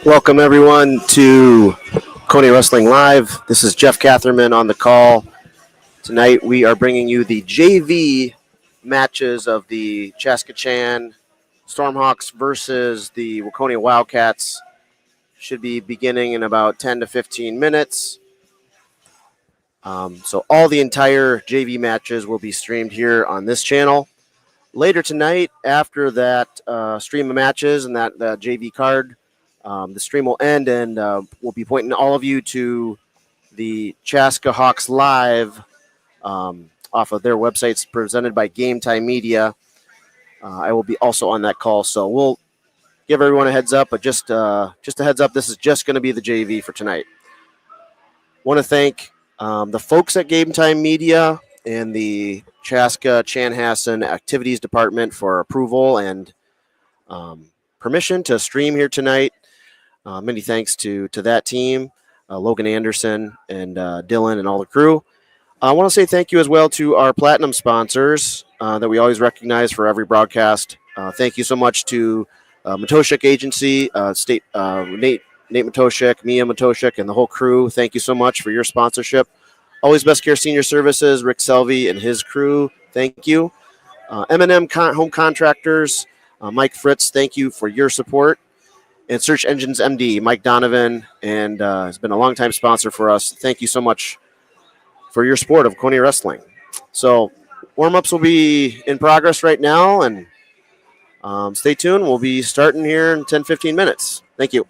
Welcome, everyone, to Waconia Wrestling Live. This is Jeff Catherman on the call. Tonight, we are bringing you the JV matches of the Chanhassen Stormhawks versus the Waconia Wildcats. Should be beginning in about 10 to 15 minutes. So all the entire JV matches will be streamed here on this channel. Later tonight, after that stream of matches and that JV card, the stream will end, and we'll be pointing all of you to the Chaska Hawks Live off of their websites presented by Game Time Media. I will be also on that call, so we'll give everyone a heads up, but just a heads up, this is just going to be the JV for tonight. Want to thank the folks at Game Time Media and the Chaska Chanhassen Activities Department for approval and permission to stream here tonight. Many thanks to that team, Logan Anderson and Dylan and all the crew. I want to say thank you as well to our platinum sponsors that we always recognize for every broadcast. Thank you so much to Matoshik Agency, Nate Matoshik, Mia Matoshik, and the whole crew. Thank you so much for your sponsorship. Always Best Care Senior Services, Rick Selvey and his crew. Thank you. M&M Home Contractors, Mike Fritz, thank you for your support. And Search Engines MD, Mike Donovan, and has been a longtime sponsor for us. Thank you so much for your support of Waconia Wrestling. So warm-ups will be in progress right now, and stay tuned. We'll be starting here in 10, 15 minutes. Thank you.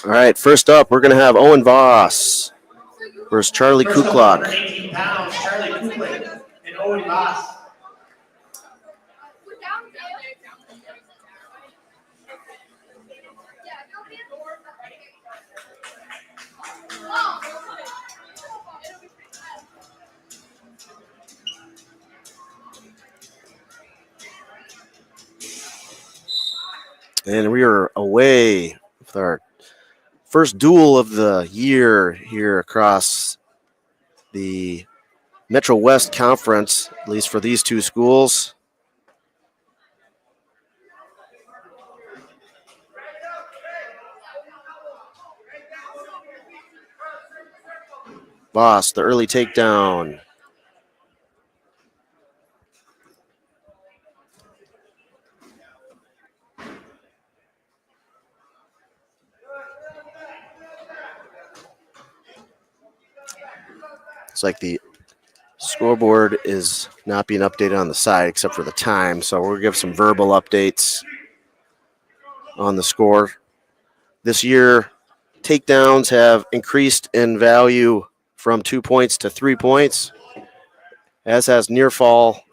All right, first up, we're going to have Owen Voss versus Charlie Kuklok. 18 pounds, Charlie Kuklok and Owen Voss. And we are away with our first duel of the year here across the Metro West Conference, at least for these two schools. Voss, the early takedown. It's like the scoreboard is not being updated on the side except for the time, so we'll give some verbal updates on the score. This year, takedowns have increased in value from 2 points to 3 points, as has near fall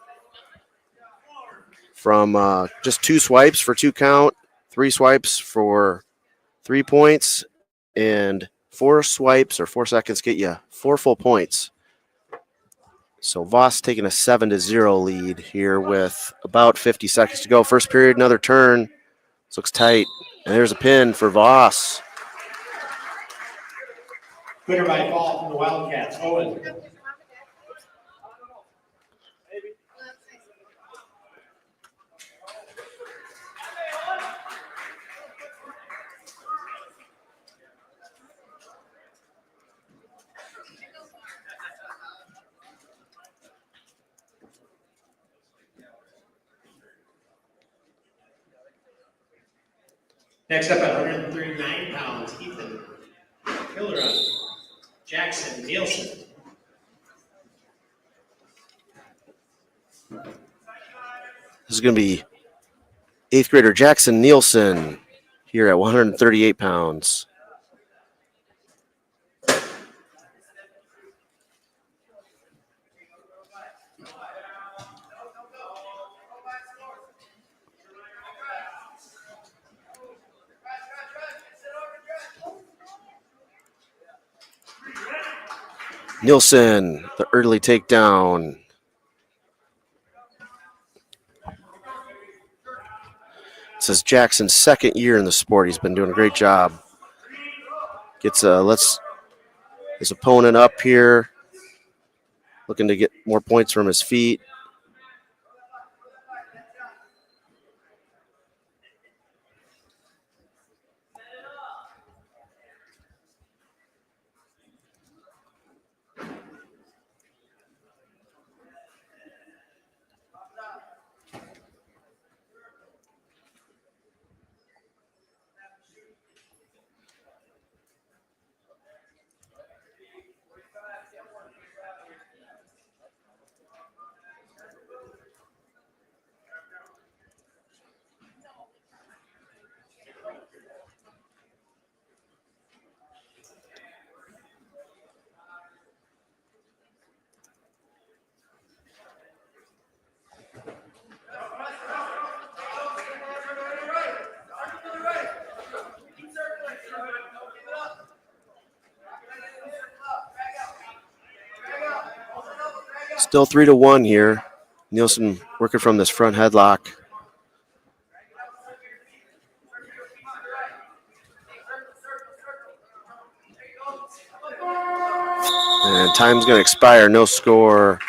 from just 2 swipes for 2 count, 3 swipes for 3 points, and 4 swipes or 4 seconds get you 4 full points. So Voss taking a 7-0 lead here with about 50 seconds to go. First period, another turn. This looks tight. And there's a pin for Voss. Winner by fall from the Wildcats, Owen. Next up at 139 pounds, Ethan Hilleron, Jackson Nielsen. This is going to be 8th grader Jackson Nielsen here at 138 pounds. Nielsen, the early takedown. This is Jackson's second year in the sport. He's been doing a great job. Gets his opponent up here, looking to get more points from his feet. Still 3-1 here. Nielsen working from this front headlock. And time's going to expire, no score.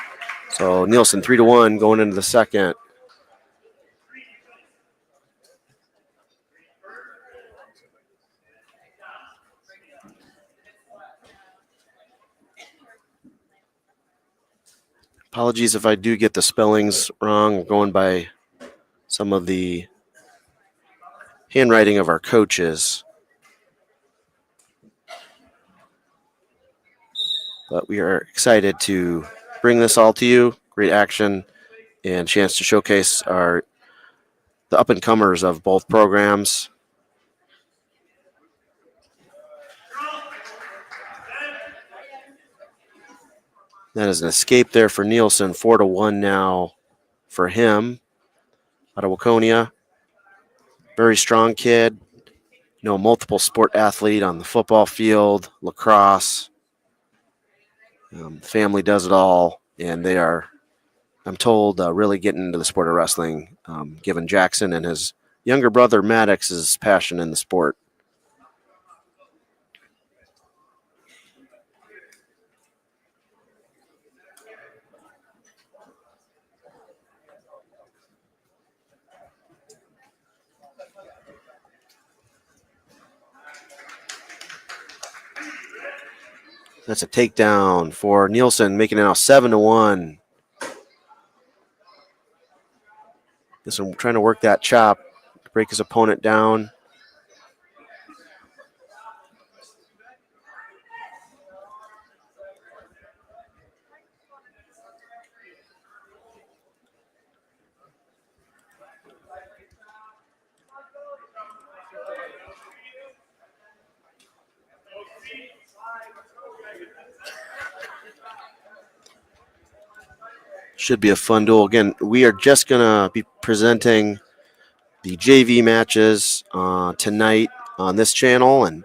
So Nielsen 3-1 going into the second. Apologies if I do get the spellings wrong. I'm going by some of the handwriting of our coaches. But we are excited to bring this all to you. Great action and chance to showcase the up-and-comers of both programs. That is an escape there for Nielsen. 4-1 now for him. Out of Waconia. Very strong kid. Multiple sport athlete on the football field, lacrosse. Family does it all, and they are, I'm told, really getting into the sport of wrestling, given Jackson and his younger brother Maddox's passion in the sport. That's a takedown for Nielsen, making it now 7-1. This one trying to work that chop, break his opponent down. Should be a fun duel. Again, we are just going to be presenting the JV matches tonight on this channel, and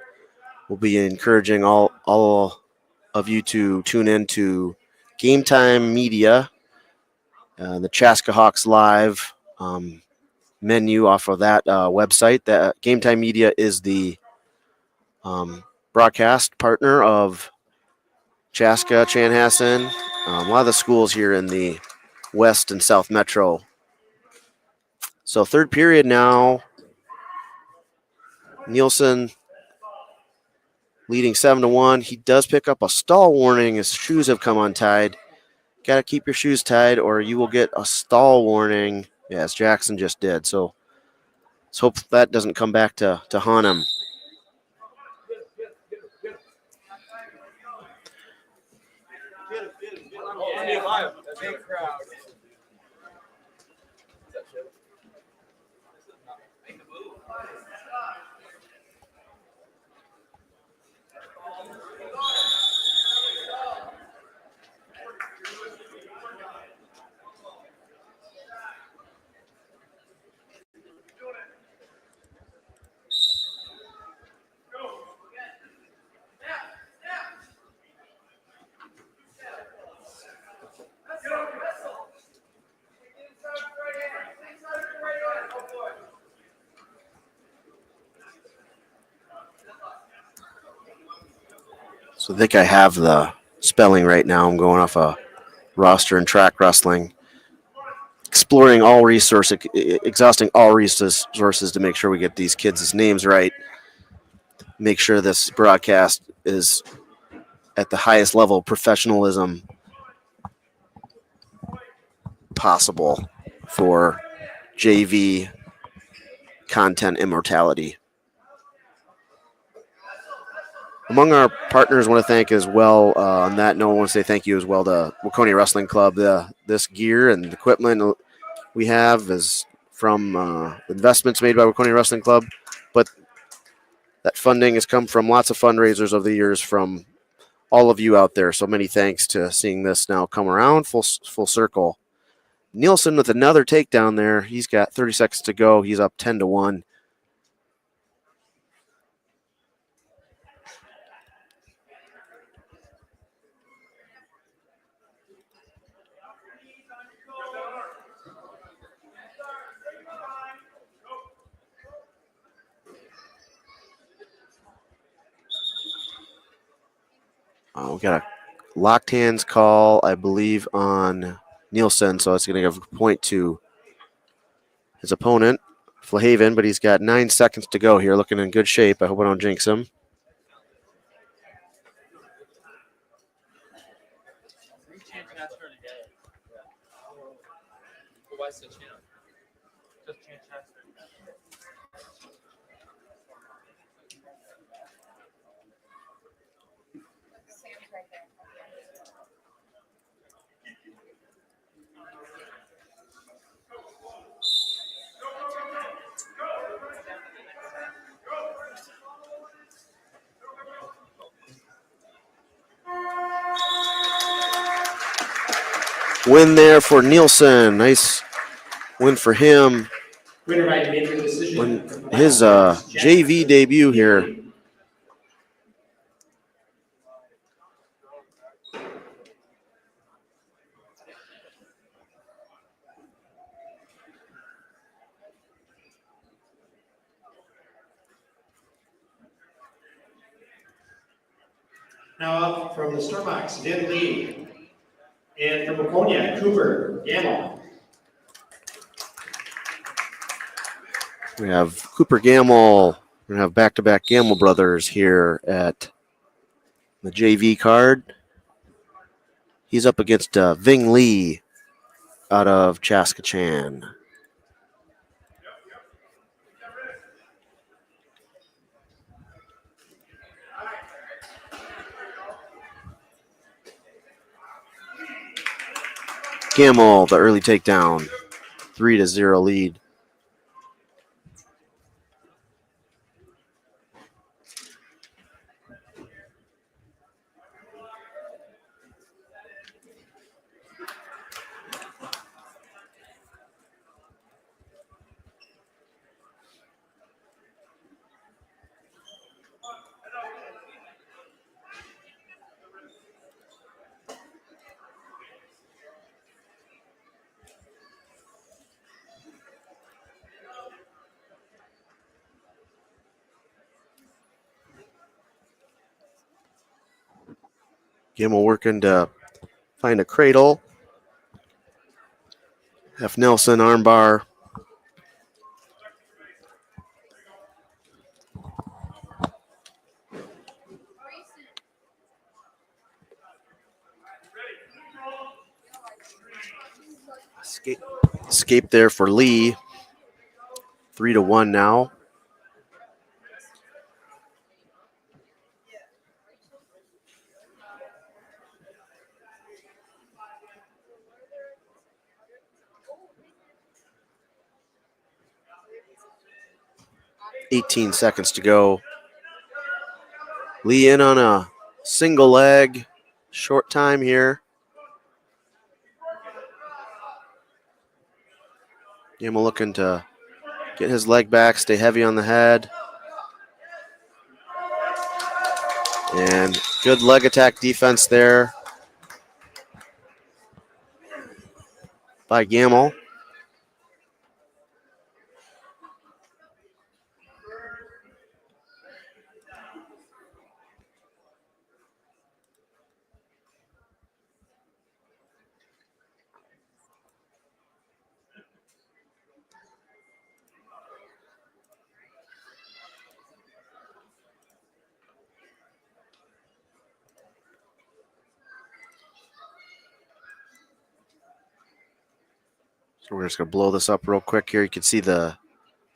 we'll be encouraging all of you to tune in to Game Time Media, the Chaska Hawks Live menu off of that website. That Game Time Media is the broadcast partner of Chaska, Chanhassen, a lot of the schools here in the West and South Metro. So third period now. Nielsen leading 7-1. He does pick up a stall warning. His shoes have come untied. Got to keep your shoes tied or you will get a stall warning, as Jackson just did. So let's hope that doesn't come back to haunt him. So I think I have the spelling right now. I'm going off a roster and track wrestling. Exploring all resources, exhausting all resources to make sure we get these kids' names right. Make sure this broadcast is at the highest level of professionalism possible for JV content immortality. Among our partners, I want to thank as well, on that note, I want to say thank you as well to Waconia Wrestling Club. This gear and equipment we have is from investments made by Waconia Wrestling Club, but that funding has come from lots of fundraisers over the years from all of you out there. So many thanks to seeing this now come around full circle. Nielsen with another takedown there. He's got 30 seconds to go. He's up 10-1. We got a locked hands call, I believe, on Nielsen, so it's going to give a point to his opponent, Flahaven, but he's got 9 seconds to go here, looking in good shape. I hope I don't jinx him. win there for Nielsen. Nice win for him. Winner by major decision. His JV debut here. Now up from the Stormhawks, Vin Lee. And from Waconia, Cooper Gammell. We have Cooper Gammell. We're going to have back-to-back Gammell brothers here at the JV card. He's up against Ving Lee out of Chaska. Gammell, the early takedown, 3-0 lead. Gammell working to find a cradle. F. Nelson armbar. Escape there for Lee. 3-1 now. $18 to go. Lee in on a single leg. Short time here. Gammell looking to get his leg back, stay heavy on the head. And good leg attack defense there by Gammell. So we're just going to blow this up real quick here. You can see the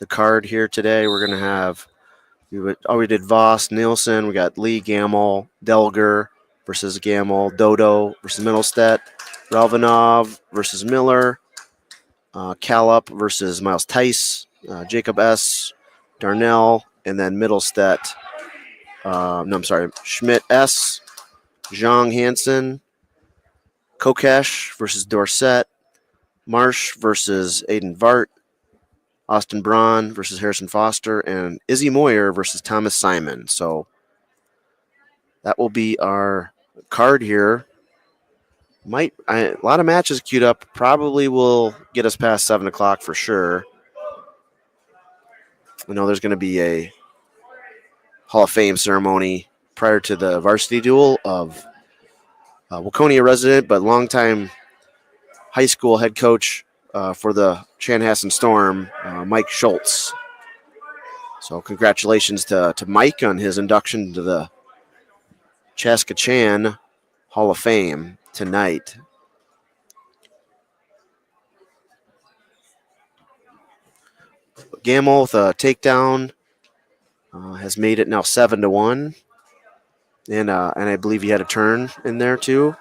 card here today. We're going to have, we did Voss, Nielsen. We got Lee, Gammell, Delger versus Gammell, Dodoo versus Middlestedt, Ralvanov versus Miller, Kallop versus Miles Tice, Jacob S., Darnell, and then Middlestedt. Schmidt S., Jang Hansen, Kash versus Dorset, Marsh versus Aiden Vart, Austin Brun versus Harrison Foster, and Izzy Moyer versus Thomas Simon. So that will be our card here. A lot of matches queued up. Probably will get us past 7 o'clock for sure. I know there's going to be a Hall of Fame ceremony prior to the varsity duel of Waconia resident, but longtime high school head coach for the Chanhassen Storm, Mike Schultz. So congratulations to Mike on his induction to the Chaska Hall of Fame tonight. Gammell with a takedown has made it now 7-1, and I believe he had a turn in there too.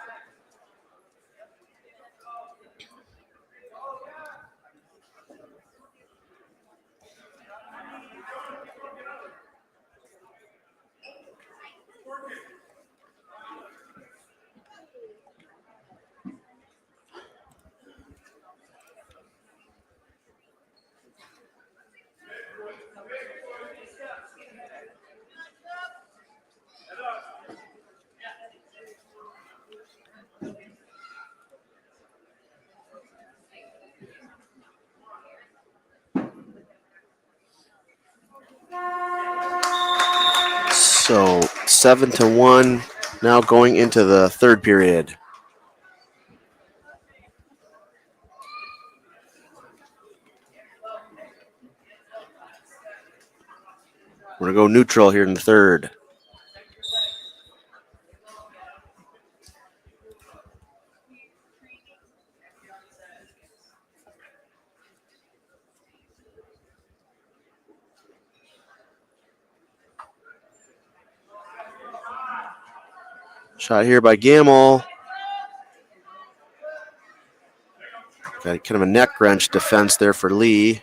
So 7-1 now going into the third period. We're going to go neutral here in the third. Shot here by Gammell. Got kind of a neck wrench defense there for Lee.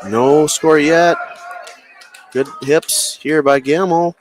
No score yet. Good hips here by Gammell.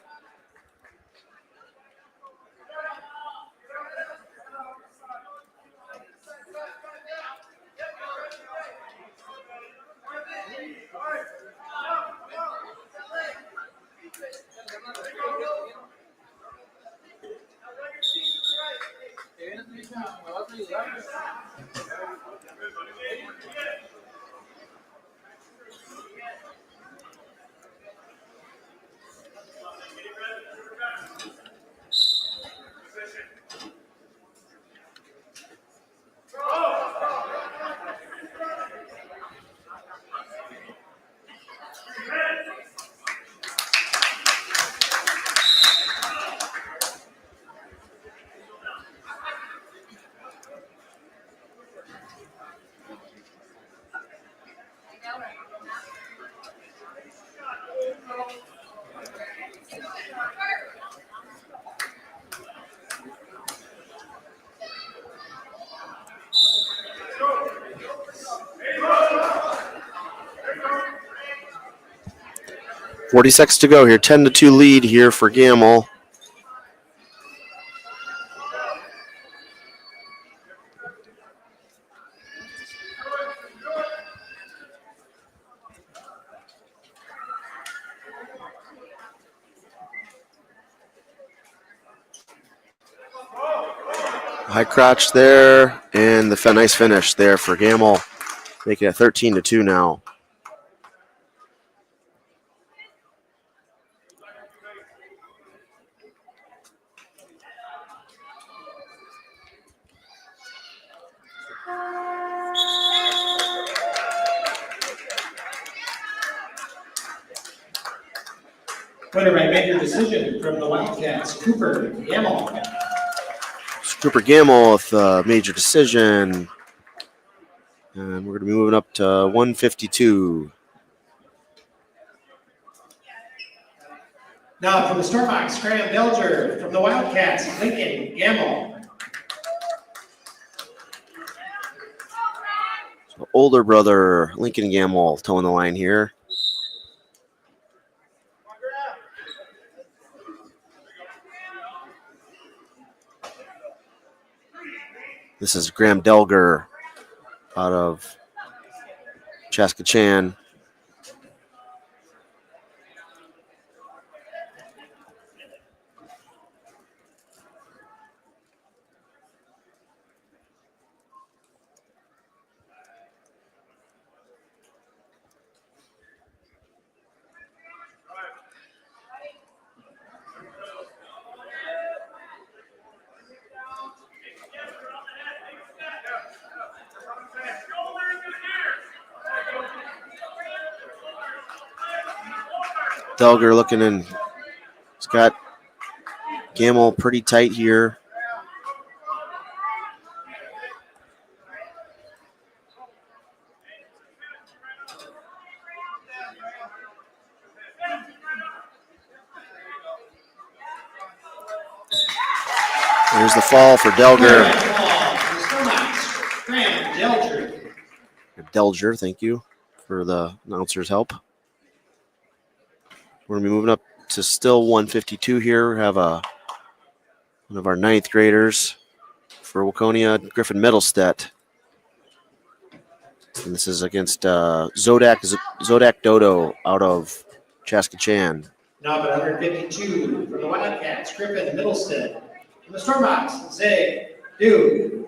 .46 to go here. 10-2 lead here for Gammell. High crotch there, and the nice finish there for Gammell, making it 13-2 now. Winner by major decision from the Wildcats, Cooper Gammell. Cooper Gammell with a major decision. And we're going to be moving up to 152. Now from the Stormhawks, Delger. From the Wildcats, Lincoln Gammell. So older brother Lincoln Gammell towing the line here. This is Graham Delger out of Chaska. Delger looking in. He's got Gammell pretty tight here. There's the fall for Delger. Delger, thank you for the announcer's help. We're going to be moving up to still 152 here. We have one of our ninth graders for Waconia, Griffin Middlestedt. And this is against Dodoo out of Chaska. Now at 152 for the Wildcats, Griffin, Middlestedt. From the Stormhawks, Zay, Dodoo.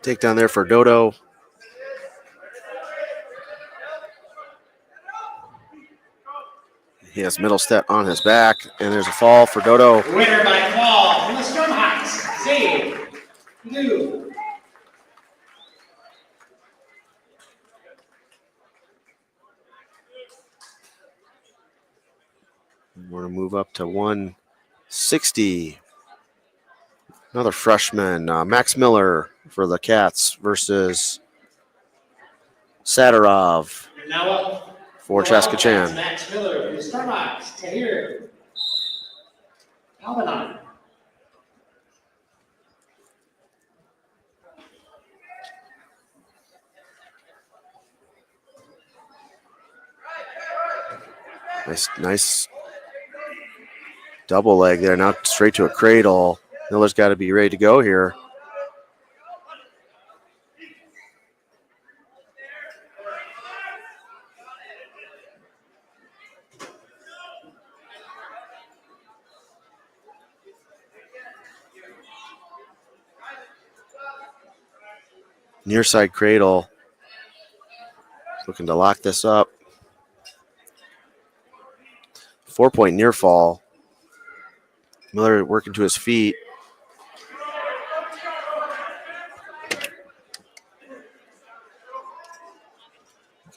Takedown there for Dodoo. He has Middlestedt on his back, and there's a fall for Dodoo. Winner by fall from the Stormhawks, Zay, Dodoo. We're going to move up to 160. Another freshman, Max Miller for the Cats versus Sattarov And now up for the Wildcats, Chaska. Max Miller from the Stormhawks, Tahir. Albanon. Nice double leg there. Now straight to a cradle. Miller's got to be ready to go here. Near side cradle. Looking to lock this up. 4-point near fall. Miller working to his feet.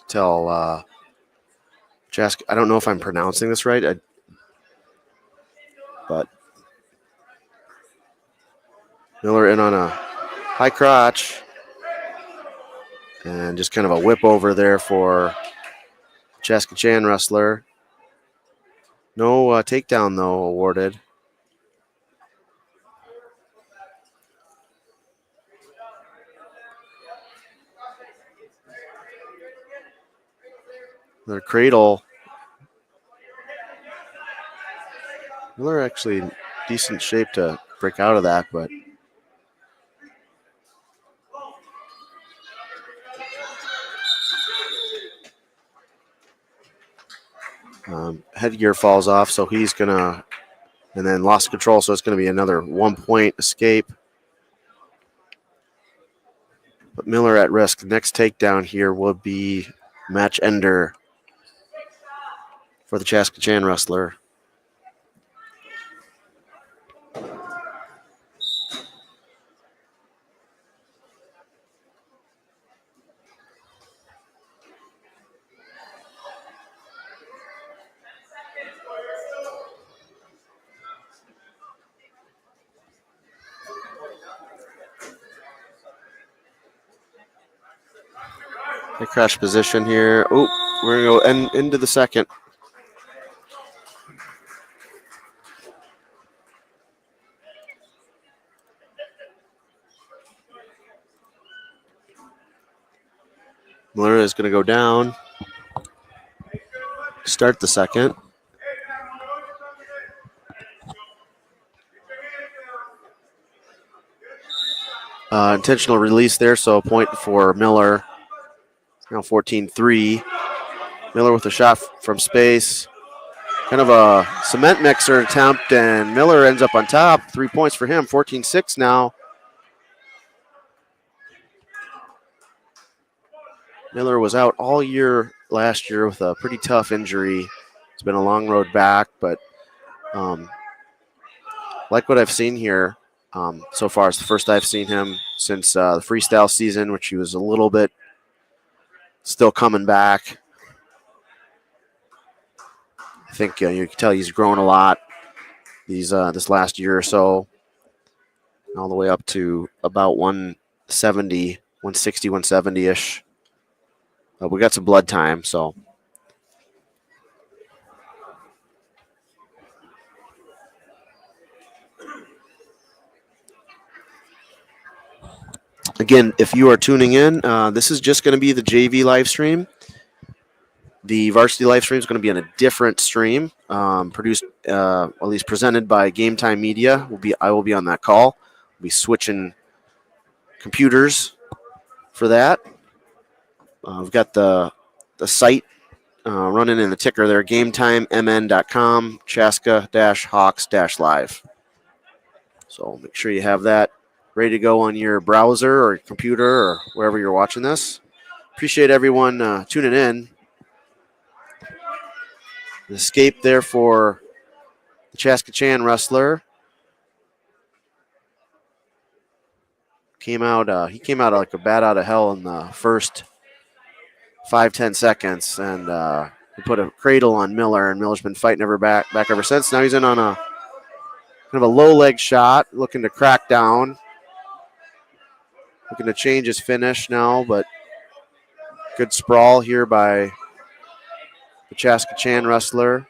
Tell Chaska, I don't know if I'm pronouncing this right, but Miller in on a high crotch. And just kind of a whip over there for Chaska wrestler. No takedown, though, awarded. Their cradle. Miller actually in decent shape to break out of that, but headgear falls off, so he's gonna, and then lost control, so it's gonna be another 1-point escape. But Miller at risk. The next takedown here will be match ender for the Chaska wrestler. They crash position here. Oh, we're going to go into the second. Miller is going to go down. Start the second. Intentional release there, so a point for Miller. Now 14-3. Miller with a shot from space. Kind of a cement mixer attempt, and Miller ends up on top. 3 points for him, 14-6 now. Miller was out all year last year with a pretty tough injury. It's been a long road back, but like what I've seen here so far, it's the first I've seen him since the freestyle season, which he was a little bit still coming back. I think you can tell he's grown a lot this last year or so, all the way up to about 170, 160, 170-ish. We got some blood time, so. Again, if you are tuning in, this is just going to be the JV live stream. The varsity live stream is going to be on a different stream, produced, at least presented by Game Time Media. I will be on that call. We'll be switching computers for that. We've got the site running in the ticker there, gametimemn.com, Chaska-Hawks-Live. So make sure you have that ready to go on your browser or computer or wherever you're watching this. Appreciate everyone tuning in. An escape there for the Chaska-Chan wrestler. He came out like a bat out of hell in the first 5-10 seconds, and he put a cradle on Miller, and Miller's been fighting back ever since. Now he's in on a kind of a low leg shot, looking to crack down, looking to change his finish now, but good sprawl here by the Chaska-Chan wrestler.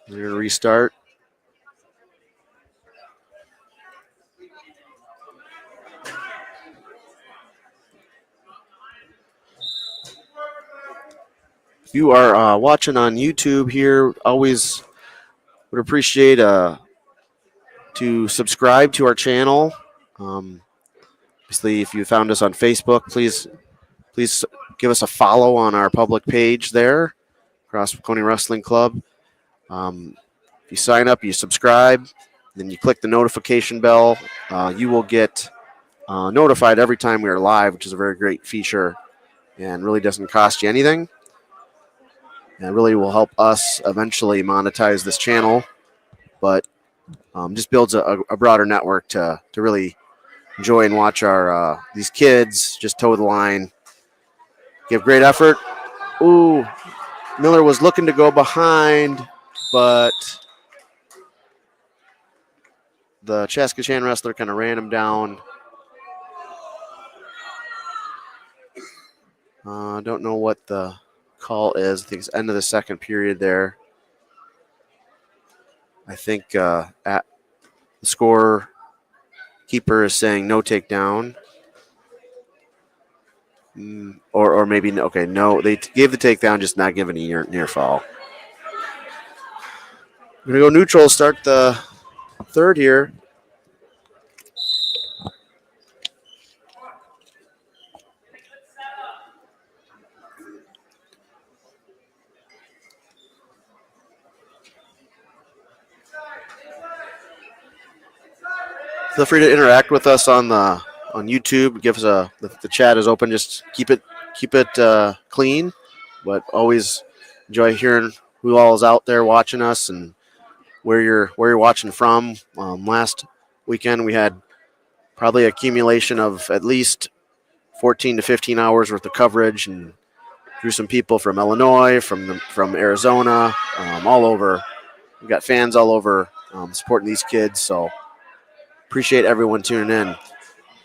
They're going to restart. If you are watching on YouTube here, always would appreciate to subscribe to our channel. Obviously, if you found us on Facebook, please give us a follow on our public page there, across Waconia Wrestling Club. If you sign up, you subscribe, then you click the notification bell, you will get notified every time we are live, which is a very great feature and really doesn't cost you anything. And really will help us eventually monetize this channel, but just builds a broader network to really enjoy and watch our these kids just toe the line, give great effort. Ooh, Miller was looking to go behind, but the Chaska-Chan wrestler kind of ran him down. Don't know what the call is. I think it's end of the second period there. I think at the score keeper is saying no takedown. Or maybe, okay, no. They gave the takedown, just not giving a near fall. We're going to go neutral, start the third here. Feel free to interact with us on YouTube. Give us the chat is open. Just keep it clean, but always enjoy hearing who all is out there watching us and where you're watching from. Last weekend we had probably accumulation of at least 14 to 15 hours worth of coverage, and drew some people from Illinois, from Arizona, all over. We got fans all over supporting these kids, so appreciate everyone tuning in.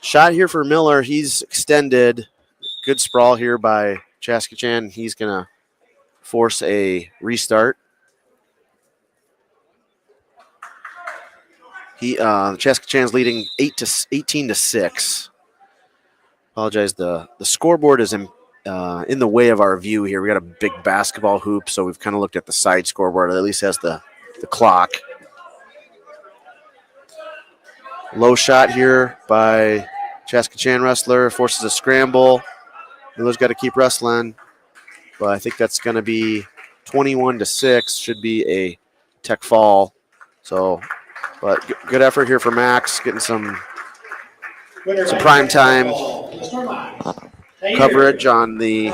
Shot here for Miller. He's extended. Good sprawl here by Chaska-Chan. He's going to force a restart. Chaska-Chan's leading 18 to 6. Apologize. The scoreboard is in the way of our view here. We got a big basketball hoop, so we've kind of looked at the side scoreboard. It at least has the clock. Low shot here by Chaska-Chan wrestler, forces a scramble. Miller's got to keep wrestling, but I think that's going to be 21 to 6. Should be a tech fall. So, but good effort here for Max, getting some prime time coverage on the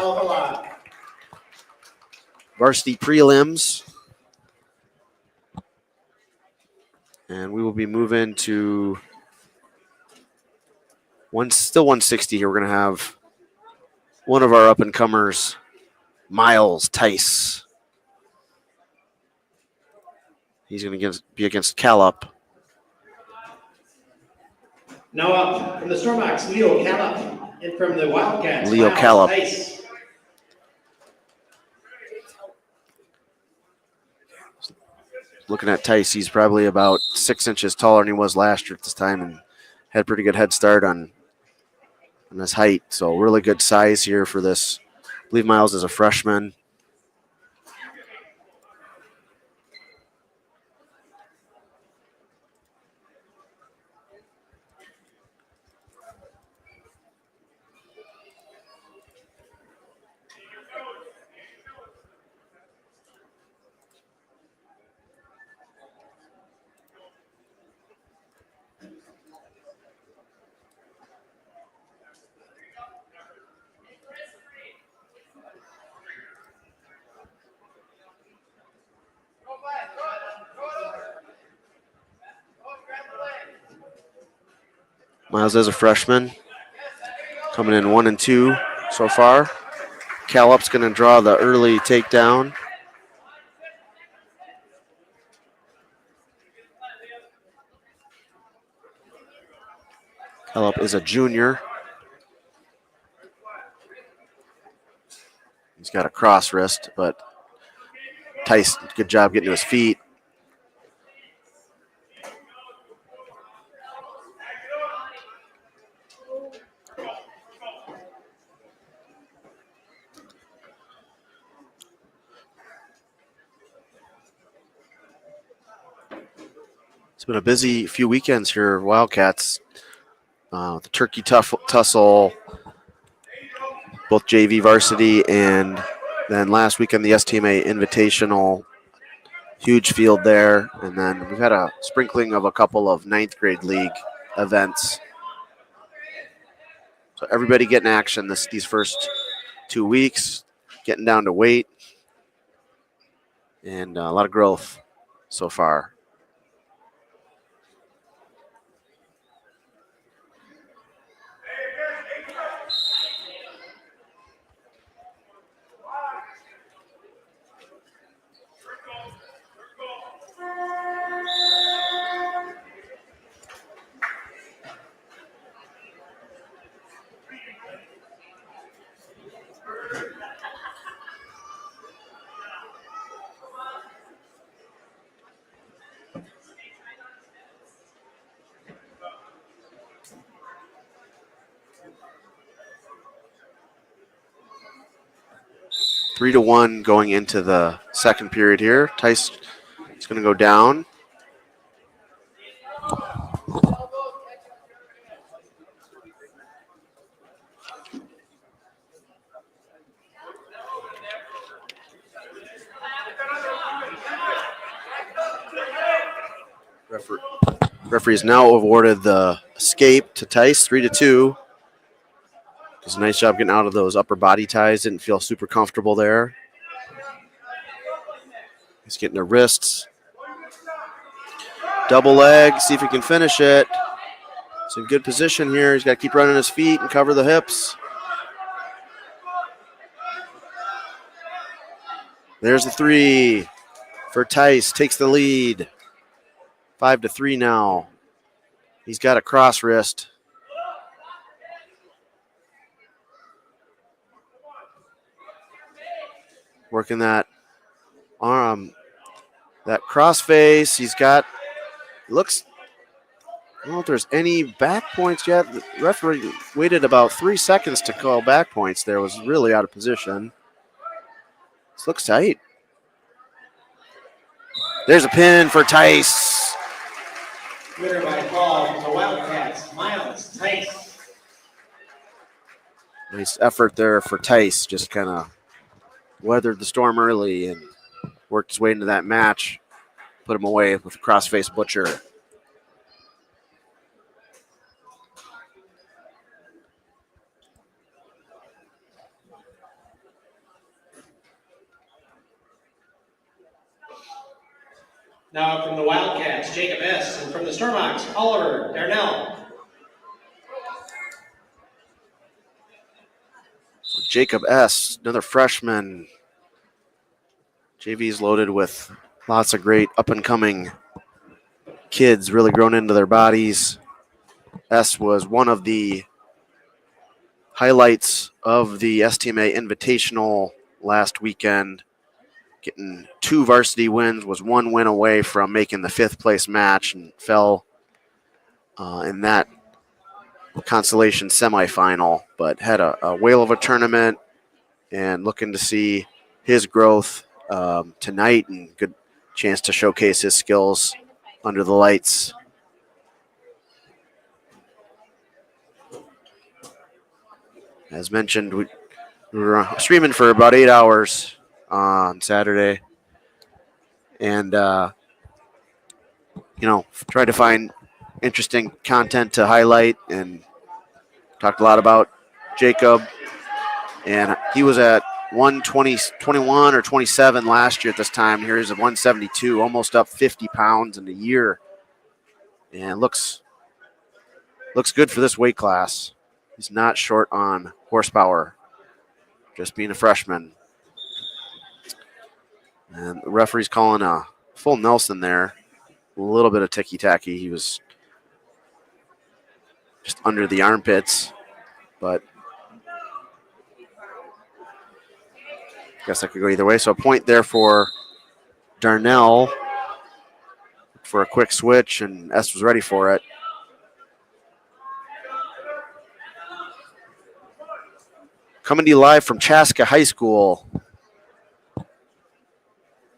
varsity prelims. And we will be moving to still 160 here. We're going to have one of our up-and-comers, Miles Tice. He's going to be against Kallop. Now up from the Stormhawks, Leo Kallop, and from the Wildcats, Leo Miles Kallop. Tice. Looking at Tice, he's probably about 6 inches taller than he was last year at this time and had a pretty good head start on his height. So really good size here for this. I believe Miles is a freshman. Miles is a freshman, coming in 1 and 2 so far. Kallop's going to draw the early takedown. Kallop is a junior. He's got a cross wrist, but Tice, good job getting to his feet. It's been a busy few weekends here, Wildcats. The Turkey Tussle, both JV varsity, and then last weekend the STMA Invitational. Huge field there. And then we've had a sprinkling of a couple of 9th grade league events. So everybody getting action these first 2 weeks, getting down to weight, and a lot of growth so far. Three to 1 going into the second period here. Tice is going to go down. Referee has now awarded the escape to Tice, 3 to 2. Does a nice job getting out of those upper body ties. Didn't feel super comfortable there. He's getting the wrists. Double leg, see if he can finish it. It's in good position here. He's got to keep running his feet and cover the hips. There's the 3 for Tice. Takes the lead. 5 to 3 now. He's got a cross wrist. Working that arm, that cross face. He's got, looks, I don't know if there's any back points yet. The referee waited about 3 seconds to call back points there. Was really out of position. This looks tight. There's a pin for Tice. Winner by call from the Wildcats, Miles Tice. Nice effort there for Tice. Just kind of weathered the storm early and worked his way into that match. Put him away with a crossface butcher. Now from the Wildcats, Jacob S. And from the Stormhawks, Oliver Darnell. Jacob S., another freshman. JV's loaded with lots of great up-and-coming kids, really grown into their bodies. S was one of the highlights of the STMA Invitational last weekend. Getting 2 varsity wins, was 1 win away from making the 5th place match and fell in that consolation semifinal, but had a whale of a tournament and looking to see his growth tonight and good chance to showcase his skills under the lights. As mentioned, we were streaming for about 8 hours on Saturday and, tried to find interesting content to highlight and talked a lot about Jacob. And he was at 121 or 27 last year at this time. Here he's at 172, almost up 50 pounds in a year. And looks good for this weight class. He's not short on horsepower, just being a freshman. And the referee's calling a full Nielsen there. A little bit of ticky-tacky. He was just under the armpits, but I guess that could go either way. So a point there for Darnell for a quick switch, and S was ready for it. Coming to you live from Chaska High School.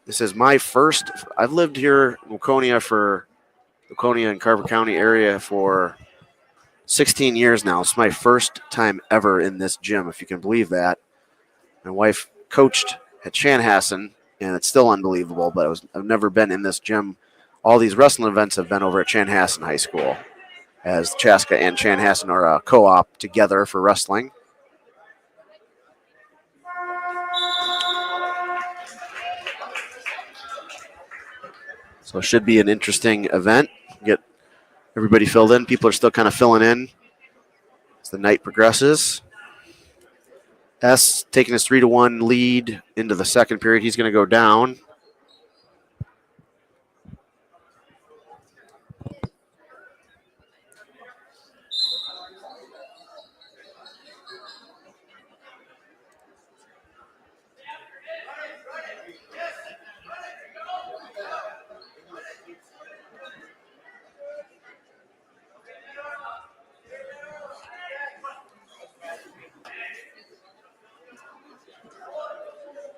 This is my first, I've lived here in Waconia and Carver County area for 16 years now. It's my first time ever in this gym, if you can believe that. My wife coached at Chanhassen, and it's still unbelievable, but I've never been in this gym. All these wrestling events have been over at Chanhassen High School, as Chaska and Chanhassen are a co-op together for wrestling. So it should be an interesting event. Get everybody filled in. People are still kind of filling in as the night progresses. S taking his 3-1 lead into the second period. He's going to go down.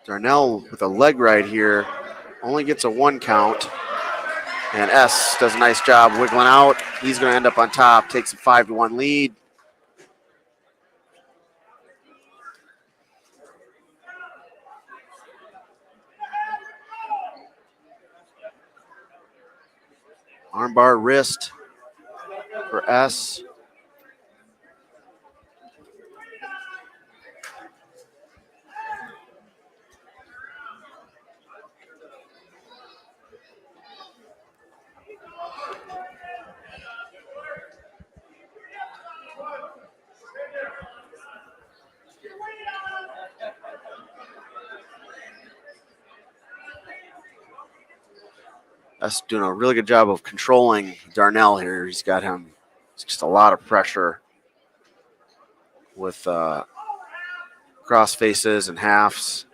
Darnell with a leg right here only gets a 1 count. And S does a nice job wiggling out. He's going to end up on top, takes a 5-1 lead. Armbar wrist for S. That's doing a really good job of controlling Darnell here. He's got him, it's just a lot of pressure with cross faces and halves.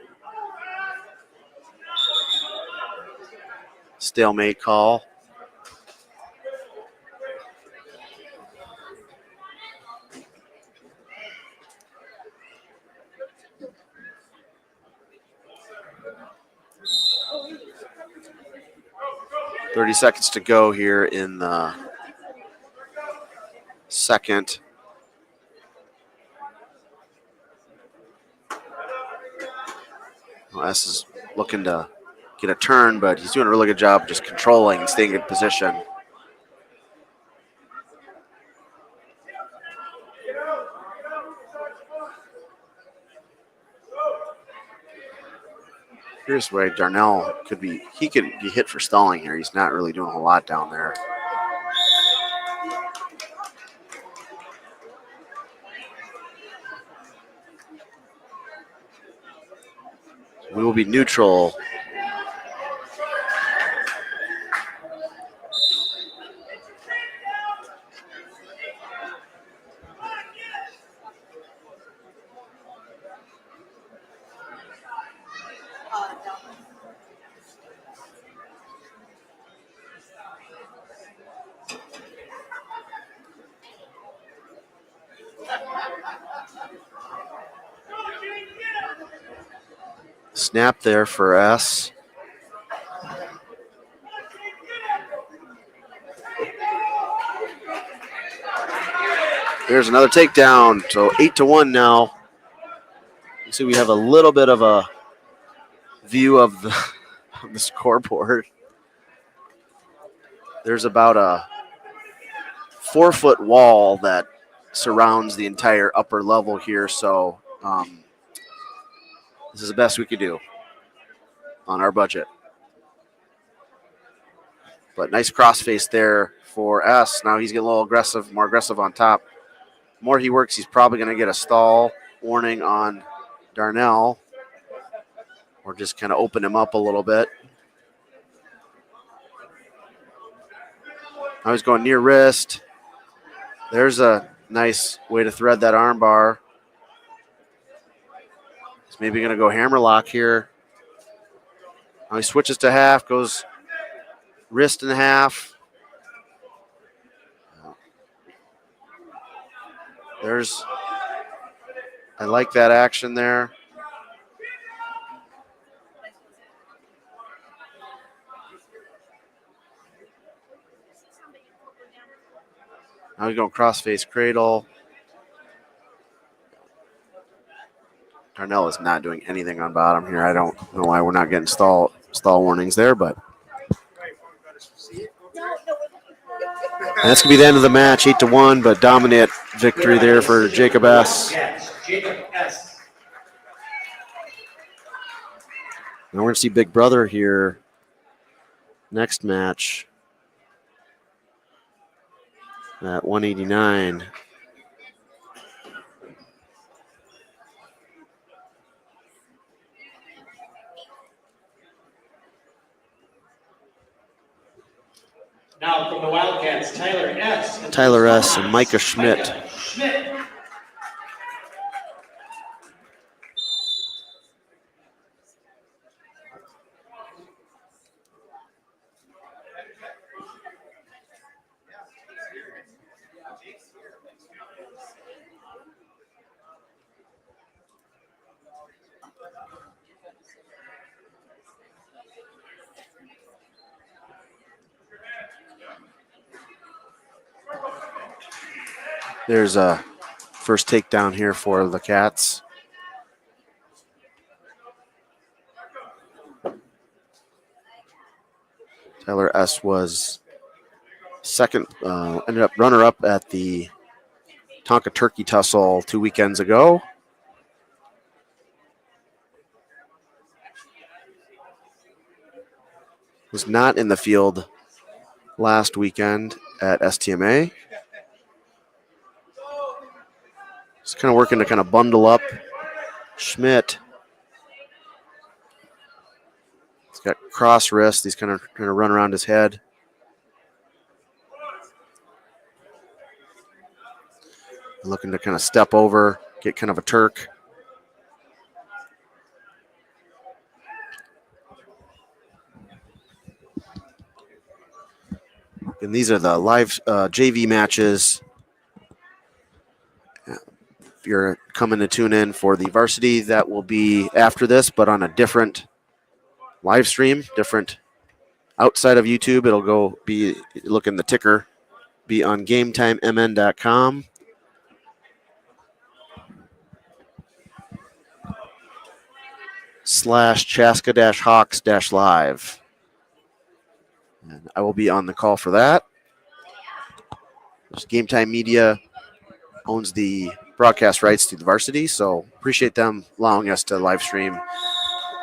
Stalemate call. .30 seconds to go here in the second. Well, S is looking to get a turn, but he's doing a really good job just controlling and staying in position. Here's where Darnell could be hit for stalling here. He's not really doing a lot down there. We will be neutral. Snap there for S. There's another takedown. So 8-1 now. You see we have a little bit of a view of the scoreboard. There's about a 4-foot wall that surrounds the entire upper level here. So this is the best we could do on our budget. But nice crossface there for S. Now he's getting a little aggressive, more aggressive on top. The more he works, he's probably going to get a stall warning on Darnell, or just kind of open him up a little bit. Now he's going near wrist. There's a nice way to thread that arm bar. He's maybe going to go hammerlock here. Now he switches to half, goes wrist and half. I like that action there. Now he's going crossface cradle. Darnell is not doing anything on bottom here. I don't know why we're not getting stall warnings there, but. And that's going to be the end of the match, 8-1, but dominant victory there for Jacob S. Jacob S. Now we're going to see Big Brother here next match at 189. Now from the Wildcats, Tyler S. and Micah Schmidt. There's a first takedown here for the Cats. Tyler S. was second, ended up runner-up at the Tonka Turkey Tussle 2 weekends ago. Was not in the field last weekend at STMA. Just kind of working to kind of bundle up Schmidt. He's got cross wrist. He's kind of trying to run around his head. Looking to kind of step over, get kind of a Turk. And these are the live JV matches. If you're coming to tune in for the Varsity, that will be after this, but on a different live stream, different outside of YouTube. It'll go be, look in the ticker, be on GameTimeMN.com. /Chaska-Hawks-Live. And I will be on the call for that. Game Time Media owns the broadcast rights to the Varsity, so appreciate them allowing us to live stream,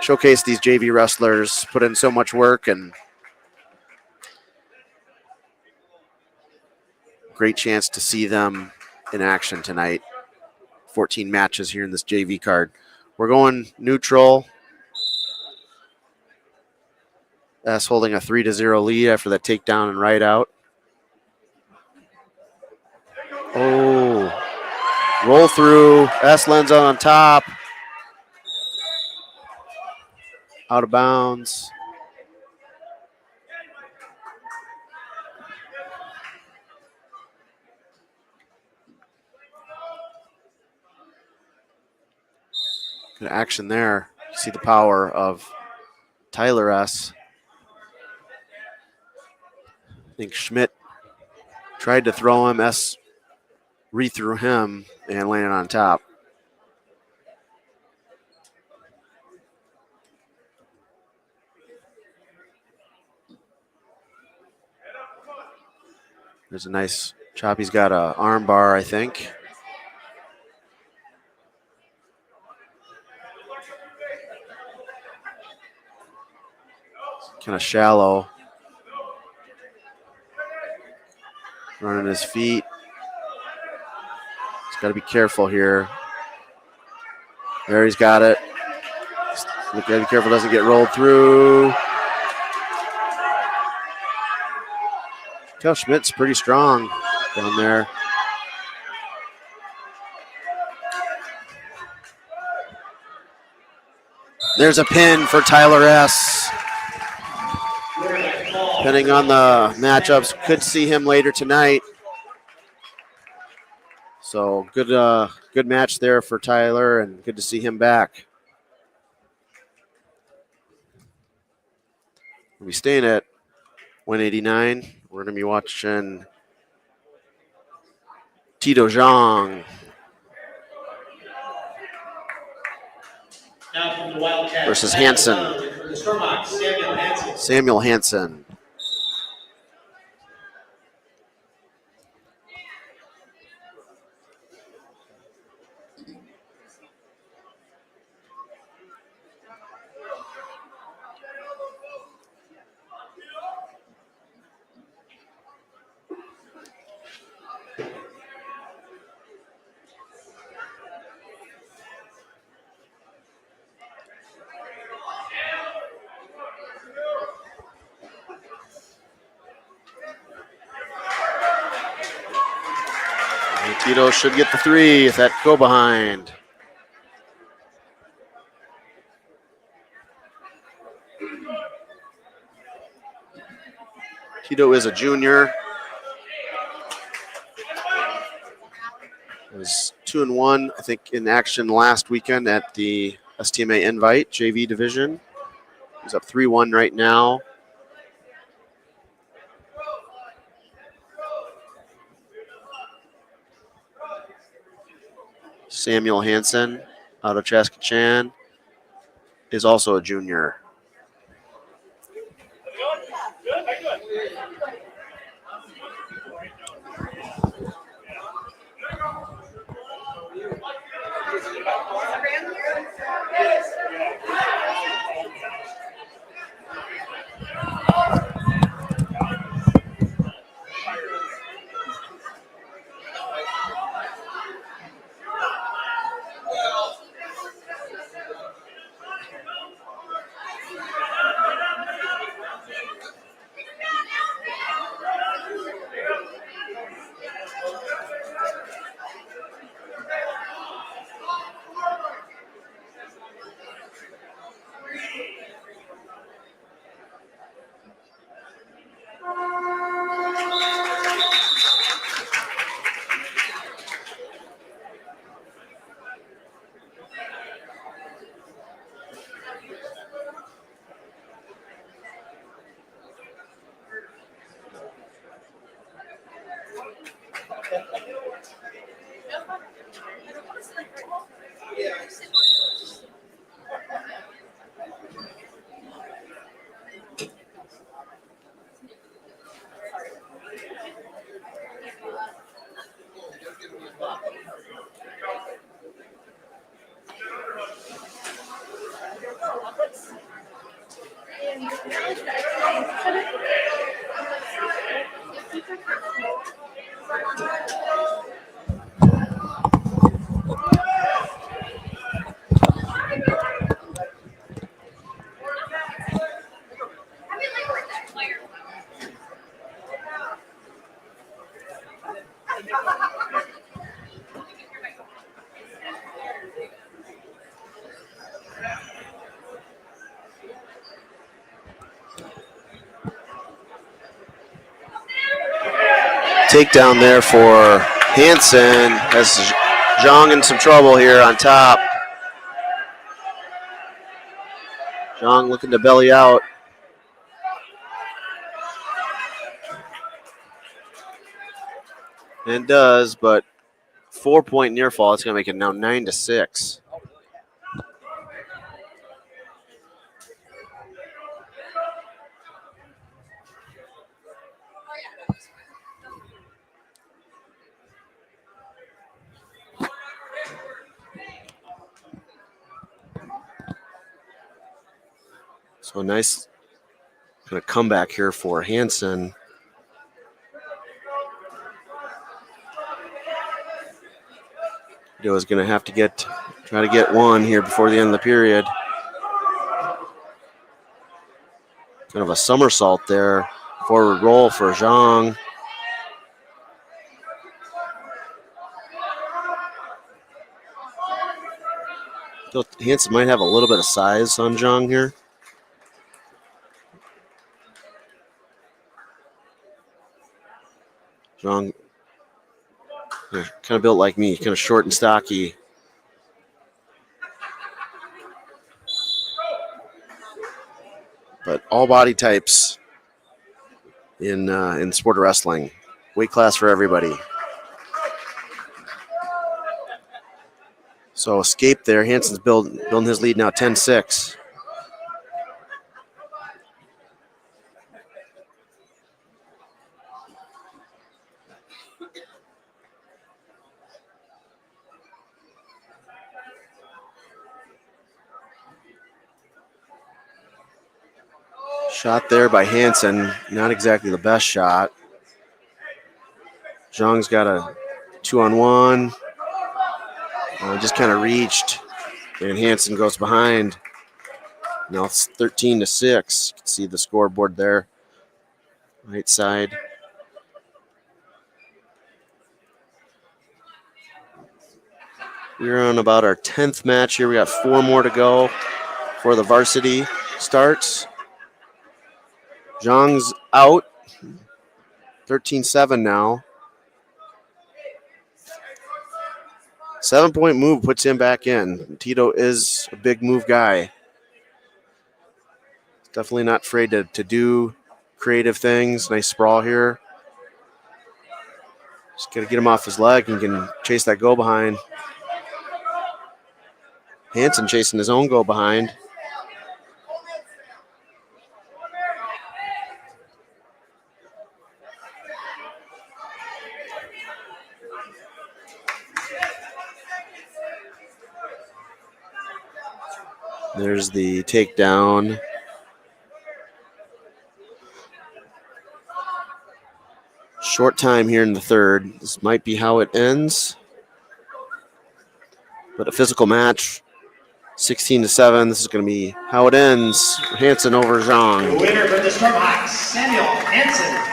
showcase these JV wrestlers, put in so much work, and great chance to see them in action tonight. 14 matches here in this JV card. We're going neutral. S holding a 3-0 lead after that takedown and right out. Oh, roll through. S lands on top. Out of bounds. Good action there. See the power of Tyler S. I think Schmidt tried to throw him. S re-threw him and landed on top. There's a nice chop. He's got an arm bar, I think. Kind of shallow. Running his feet. He's got to be careful here. There, he's got it. Look, gotta be careful, doesn't get rolled through. Kel Schmidt's pretty strong down there. There's a pin for Tyler S. Depending on the matchups, could see him later tonight. So good match there for Tyler, and good to see him back. We'll be staying at 189. We're going to be watching Tito Jang. Now from the Wildcats versus Hansen. For the Stormhawks, Samuel Hansen. Samuel Hansen. Tito should get the three if that go behind. Tito is a junior. Was 2-1, I think, in action last weekend at the STMA Invite JV division. He's up 3-1 right now. Samuel Hansen out of Chaska is also a junior. Takedown there for Hansen. Has Jang in some trouble here on top. Jang looking to belly out. And does, but 4-point near fall. It's going to make it now 9-6. So a nice kind of comeback here for Hansen. Is going to have to try to get one here before the end of the period. Kind of a somersault there. Forward roll for Jang. Hansen might have a little bit of size on Jang here. Jang, kind of built like me, kind of short and stocky. But all body types in sport of wrestling. Weight class for everybody. So escape there. Hansen's building his lead now 10-6. Shot there by Hansen. Not exactly the best shot. Jang's got a 2-on-1. Just kind of reached. And Hansen goes behind. Now it's 13-6. You can see the scoreboard there. Right side. We're on about our 10th match here. We got 4 more to go before the varsity starts. Jang's out. 13-7 now. 7-point move puts him back in. Tito is a big move guy. Definitely not afraid to do creative things. Nice sprawl here. Just got to get him off his leg and can chase that go behind. Hansen chasing his own go behind. There's the takedown. Short time here in the third. This might be how it ends. But a physical match. 16-7. This is going to be how it ends. Hansen over Jang. The winner for the Stormhawks, Samuel Hansen.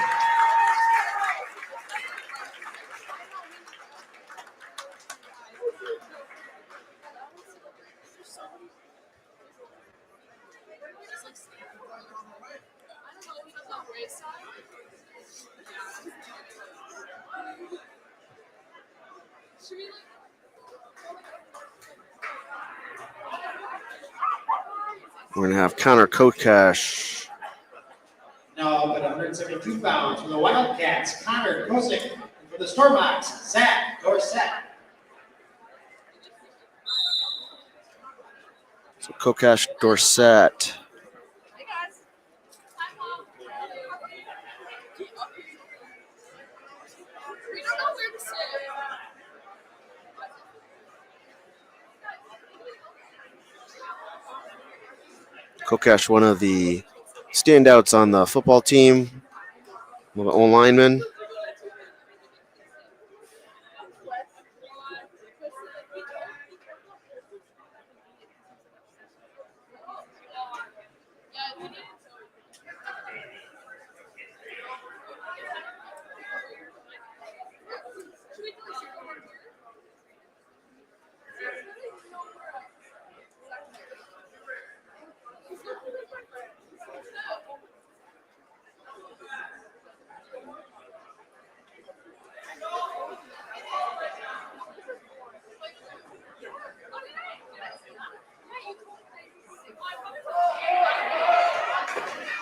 We're going to have Connor Kash. No, but 172 pounds for the Wildcats, Connor Kosick. And for the Stormhawks, Zach Dorset. So Kokash Dorset. Kokash, one of the standouts on the football team, one of the O-linemen.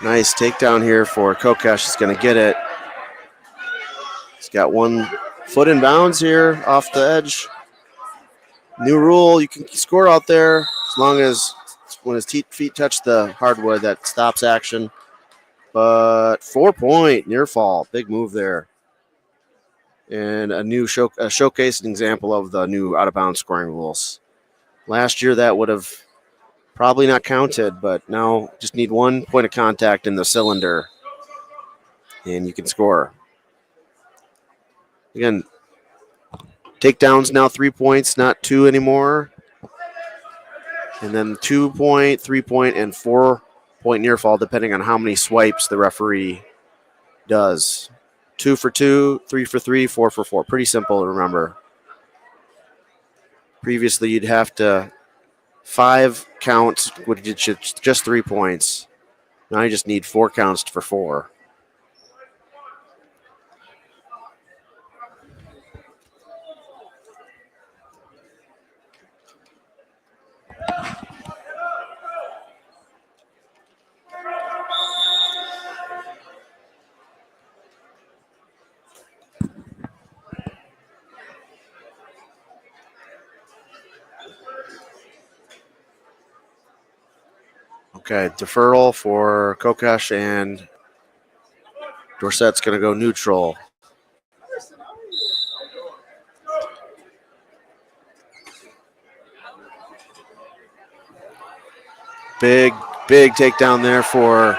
Nice takedown here for Kokash. He's going to get it. He's got 1 foot in bounds here off the edge. New rule, you can score out there as long as when his feet touch the hardwood, that stops action. But 4-point near fall. Big move there. And a new showcase an example of the new out-of-bounds scoring rules. Last year, that would have probably not counted, but now just need 1 point of contact in the cylinder, and you can score. Again, takedowns now 3 points, not 2 anymore. And then 2-point, 3-point, and 4-point near fall, depending on how many swipes the referee does. 2 for 2, 3 for 3, 4 for 4. Pretty simple to remember. Previously, you'd have to 5 counts, which is just 3 points. Now you just need 4 counts for 4. Okay, deferral for Kokash, and Dorset's going to go neutral. Big takedown there for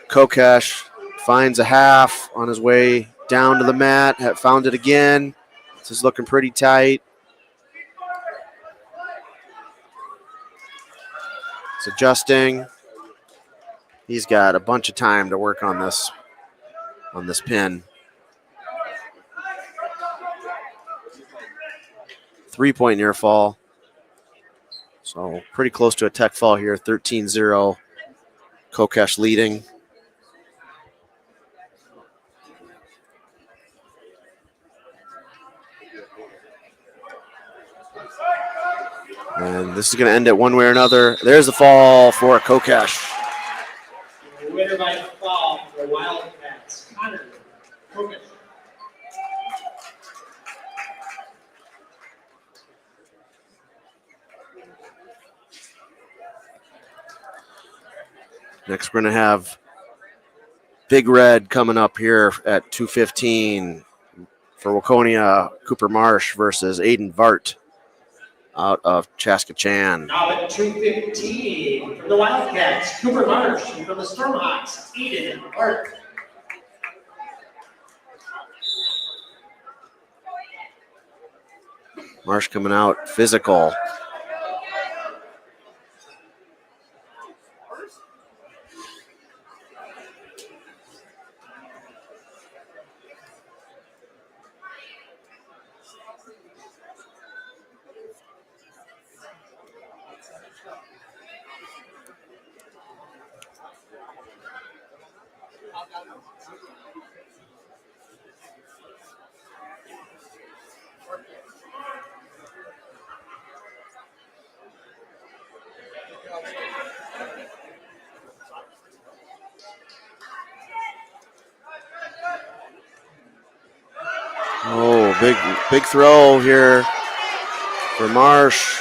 Kokash. Finds a half on his way down to the mat. Found it again. This is looking pretty tight. It's adjusting. He's got a bunch of time to work on this pin. 3-point near fall. So pretty close to a tech fall here, 13-0. Kokash leading. And this is going to end it one way or another. There's the fall for Kokash. Winner by fall for Wildcats, Kokash. Next, we're going to have Big Red coming up here at 2:15 for Waconia Marsh versus Aiden Vart out of Chaska Chan. Now at 2:15 for the Wildcats, Marsh, and for the Stormhawks, Aiden Vart. Marsh coming out physical. Oh, big throw here for Marsh.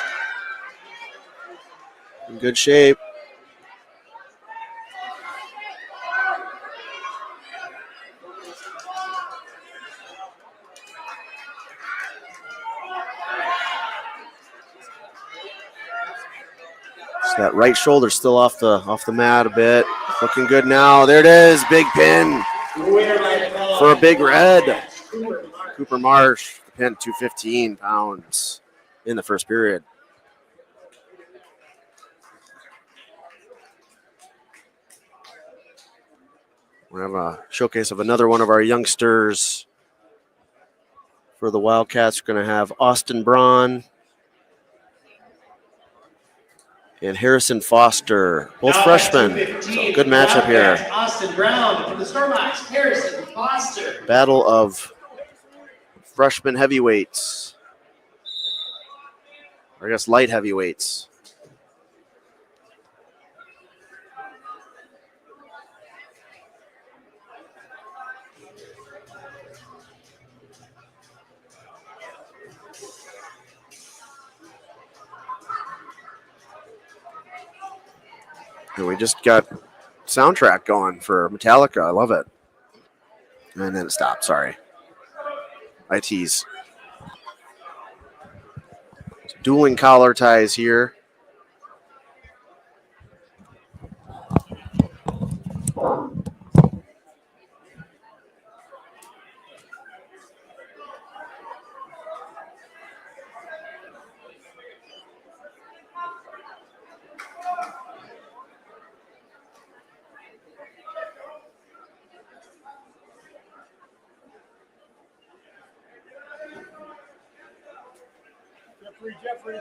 In good shape. That right shoulder still off the mat a bit. Looking good now. There it is. Big pin for a Big Red. Marsh, the pin 215 pounds in the first period. We have a showcase of another one of our youngsters for the Wildcats. We're going to have Austin Braun and Harrison Foster, both freshmen. So good matchup here. Austin Brown from the Stormhawks, Harrison Foster. Battle of freshman heavyweights. Or I guess light heavyweights. And we just got soundtrack going for Metallica. I love it. And then it stopped. Sorry. I tease. Dueling collar ties here. Jeffrey.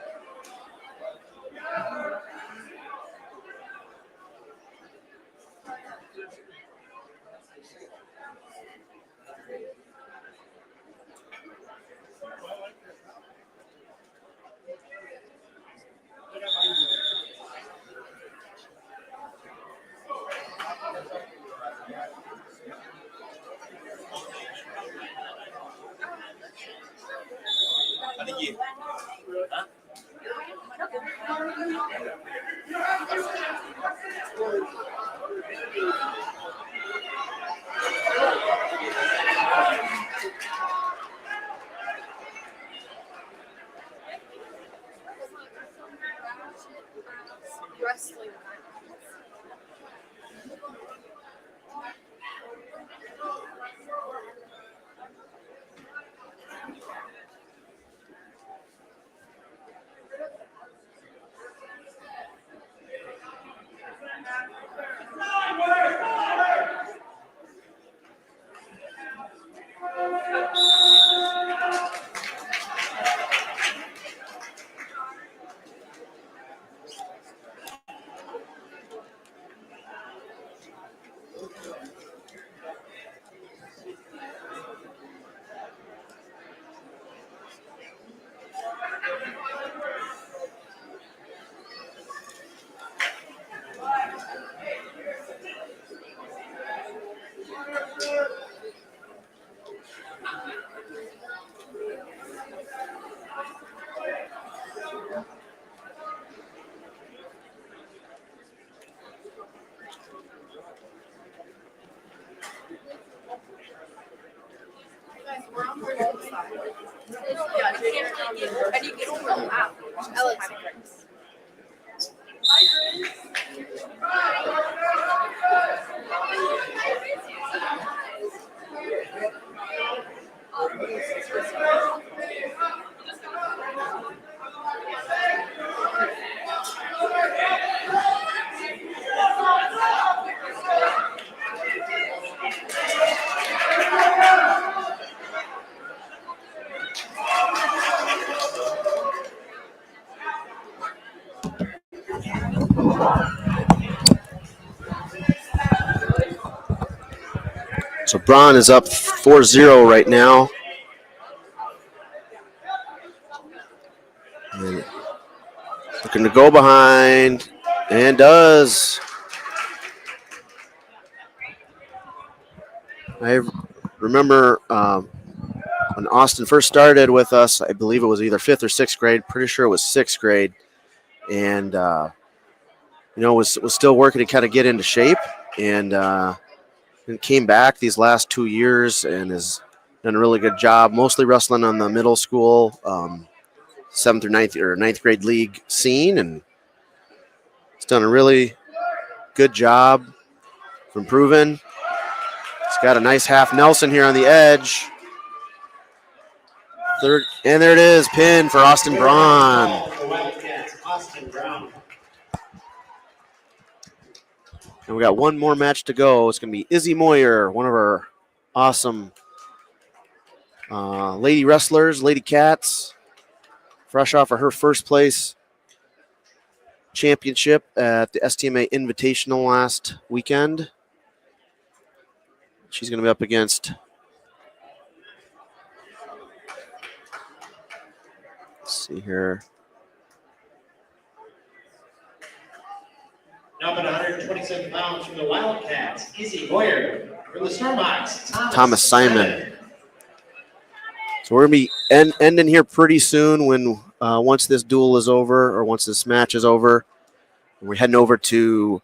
Wrestling. And you get over the app. Alex. So Brun is up 4-0 right now. And looking to go behind, and does. I remember when Austin first started with us, I believe it was either 5th or 6th grade. Pretty sure it was 6th grade. And, was still working to kind of get into shape. And came back these last 2 years and has done a really good job, mostly wrestling on the middle school, 7th or 9th or 9th grade league scene. And he's done a really good job of improving. He's got a nice half Nelson here on the edge. Third, and there it is, pin for Austin Brun. The Wildcats, Austin Brun. And we got one more match to go. It's going to be Izzy Moyer, one of our awesome lady wrestlers, Lady Cats, fresh off of her first place championship at the STMA Invitational last weekend. She's going to be up against, let's see here, Now at 127 pounds from the Wildcats, Izzy Moyer. From the Stormhawks, Thomas Simon. So we're going to be ending here pretty soon when once this duel is over, or once this match is over. We're heading over to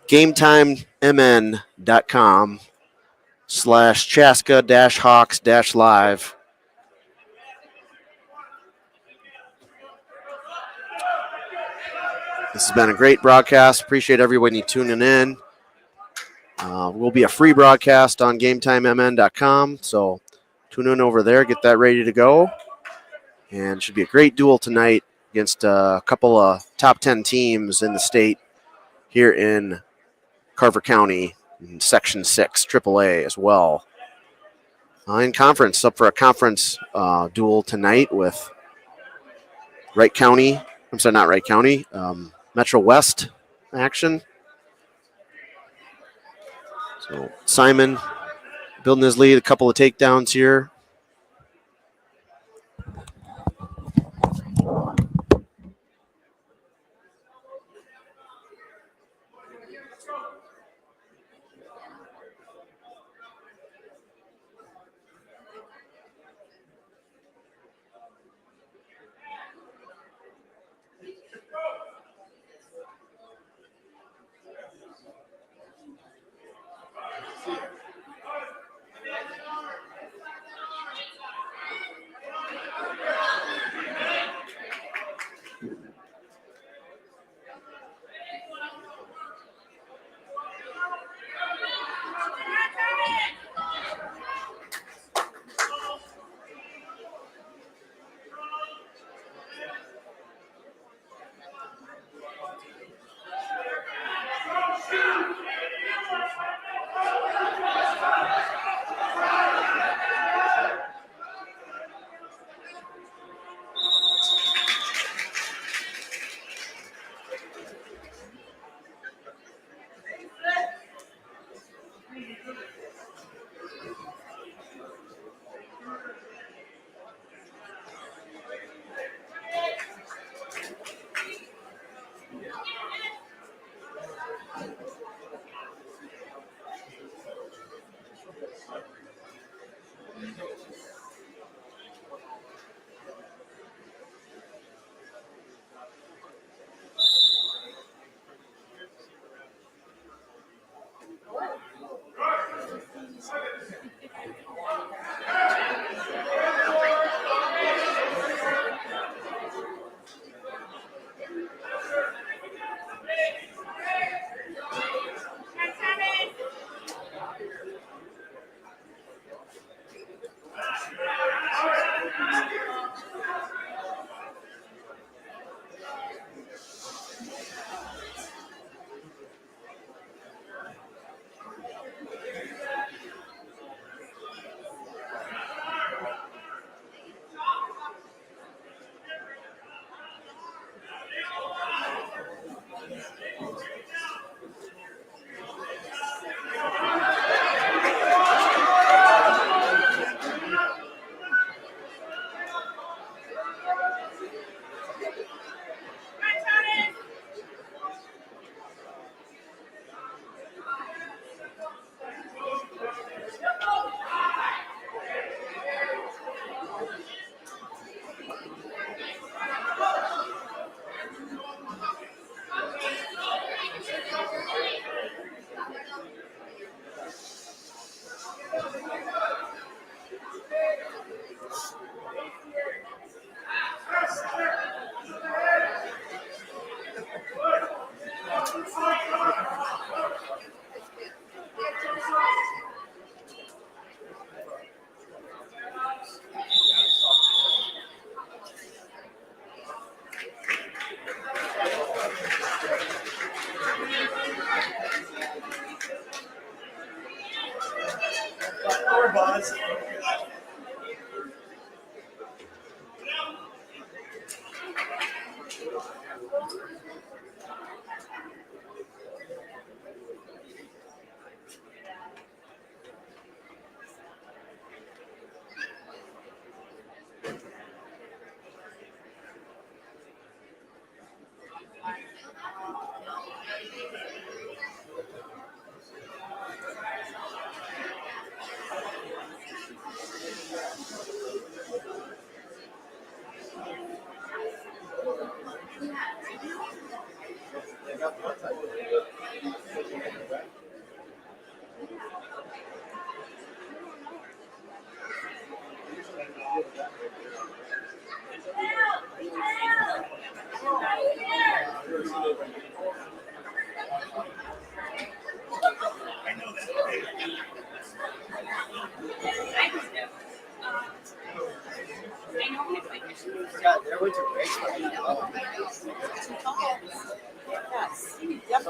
GameTimeMN.com/Chaska-Hawks-Live. This has been a great broadcast. Appreciate everybody tuning in. Will be a free broadcast on GameTimeMN.com, so tune in over there, get that ready to go. And it should be a great duel tonight against a couple of top 10 teams in the state here in Carver County, in Section 6, AAA as well. In conference, up for a conference duel tonight with Wright County. I'm sorry, not Wright County, Metro West action. So Simon building his lead, a couple of takedowns here.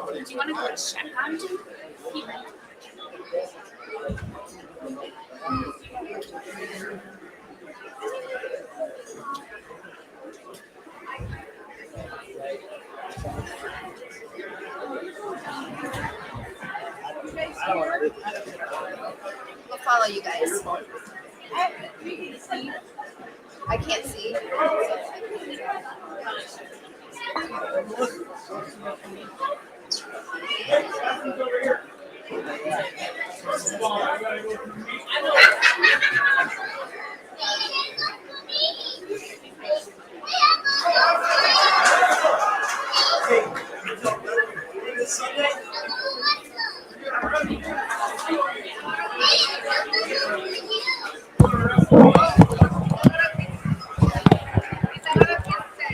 Do you want to go to check on him? We'll follow you guys. I can't see.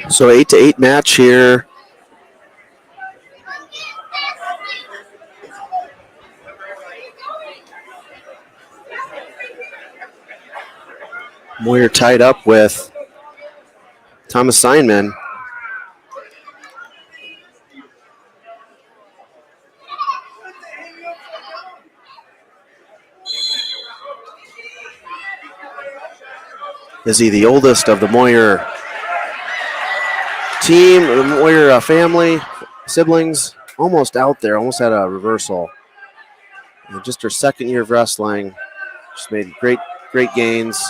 So 8-8 match here. Moyer tied up with Thomas Steinman. Is he the oldest of the Moyer team, the Moyer family, siblings? Almost out there, almost had a reversal. And just her second year of wrestling. She's made great gains.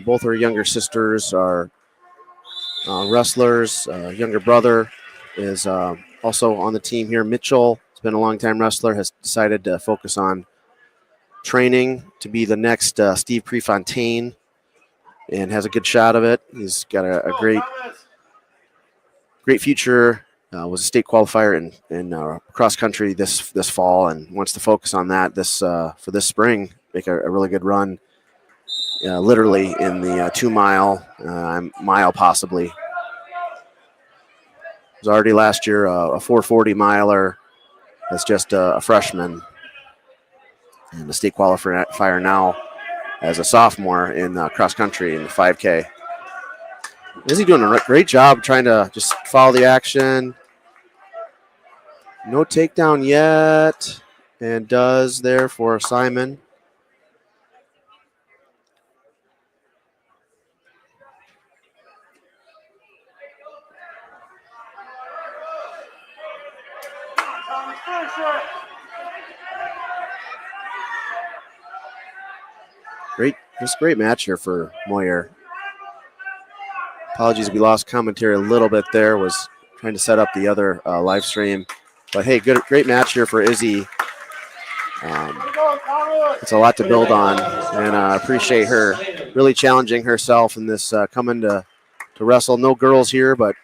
Both her younger sisters are wrestlers. Younger brother is also on the team here. Mitchell has been a long-time wrestler, has decided to focus on training to be the next Steve Prefontaine, and has a good shot of it. He's got a great future. Was a state qualifier in cross country this fall, and wants to focus on that for this spring. Make a really good run, literally in the 2 mile possibly. It was already last year a 440 miler as just a freshman, and the state qualifier now as a sophomore in cross country in the 5K. Is he doing a great job trying to just follow the action? No takedown yet, and does there for Simon. Great match here for Moyer. Apologies, we lost commentary a little bit there. Was trying to set up the other live stream. But hey, great match here for Izzy. It's a lot to build on, and I appreciate her really challenging herself in this coming to wrestle. No girls here, but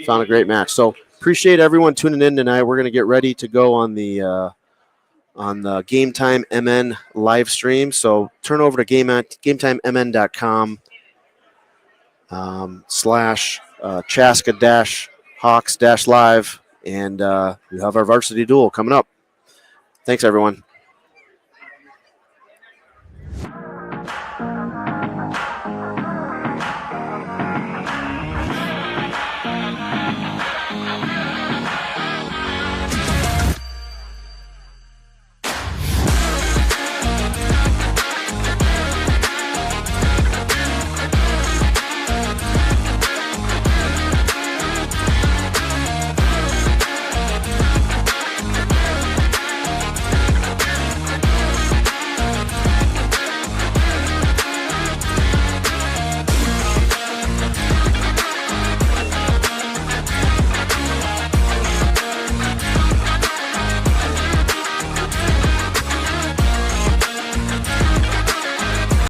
found a great match. So appreciate everyone tuning in tonight. We're going to get ready to go on the Game Time MN live stream. So turn over to GameTimeMN.com /Chaska-Hawks-Live, and we have our varsity duel coming up. Thanks, everyone.